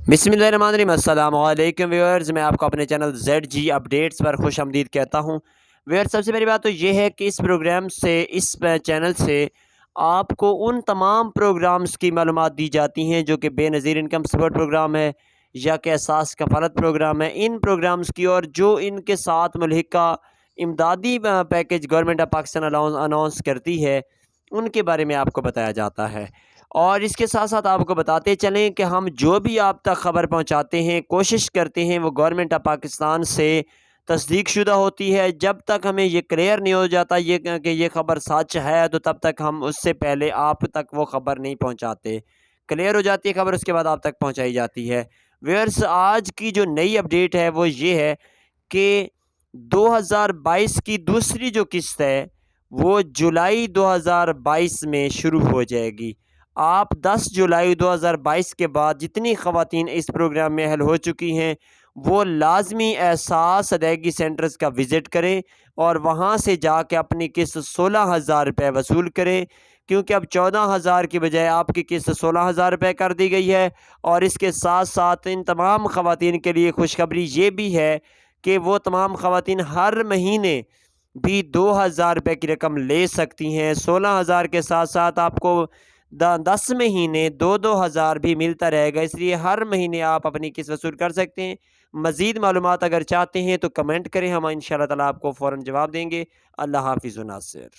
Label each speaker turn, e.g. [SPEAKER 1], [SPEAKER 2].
[SPEAKER 1] बिस्मिल्लाहिर्रहमानिर्रहीम। अस्सलाम वालेकुम व्यूअर्स, मैं आपको अपने चैनल ZG अपडेट्स पर खुश आमदीद कहता हूँ। व्यूअर्स, सबसे पहली बात तो ये है कि इस प्रोग्राम से, इस चैनल से आपको उन तमाम प्रोग्राम्स की मालूमात दी जाती हैं जो कि बेनज़ीर इनकम सपोर्ट प्रोग्राम है या कि एहसास कफ़ालत प्रोग्राम है। इन प्रोग्राम्स की और जो इनके साथ मुल्हिका इमदादी package government of Pakistan announce करती है, उनके बारे में आपको बताया जाता है। और इसके साथ साथ आपको बताते चलें कि हम जो भी आप तक ख़बर पहुंचाते हैं, कोशिश करते हैं वो गवर्नमेंट ऑफ पाकिस्तान से तस्दीक शुदा होती है। जब तक हमें ये क्लियर नहीं हो जाता कि ये ख़बर सच है, तो तब तक हम उससे पहले आप तक वो ख़बर नहीं पहुंचाते। क्लियर हो जाती है ख़बर, उसके बाद आप तक पहुंचाई जाती है। व्यूअर्स, आज की जो नई अपडेट है वो ये है कि 2022 की दूसरी जो किस्त है वो जुलाई 2022 में शुरू हो जाएगी। आप 10 जुलाई 2022 के बाद जितनी ख़वातीन इस प्रोग्राम में अहल हो चुकी हैं, वो लाजमी एहसास अदायगी सेंटर्स का विज़िट करें और वहाँ से जाके अपनी किस्त 16,000 रुपये वसूल करें, क्योंकि अब 14,000 की बजाय आपकी किस्त 16,000 रुपये कर दी गई है। और इसके साथ साथ इन तमाम ख़वातीन के लिए खुशखबरी ये भी है कि वो तमाम ख़वातीन हर महीने भी 2,000 रुपये की रकम ले सकती हैं। 16,000 के साथ साथ आपको 10 महीने 2-2 हज़ार भी मिलता रहेगा, इसलिए हर महीने आप अपनी किस्त वसूल कर सकते हैं। मज़ीद मालूमात अगर चाहते हैं तो कमेंट करें, हम इंशाअल्लाह ताला आपको फ़ौरन जवाब देंगे। अल्लाह हाफ़िज़ व नासिर।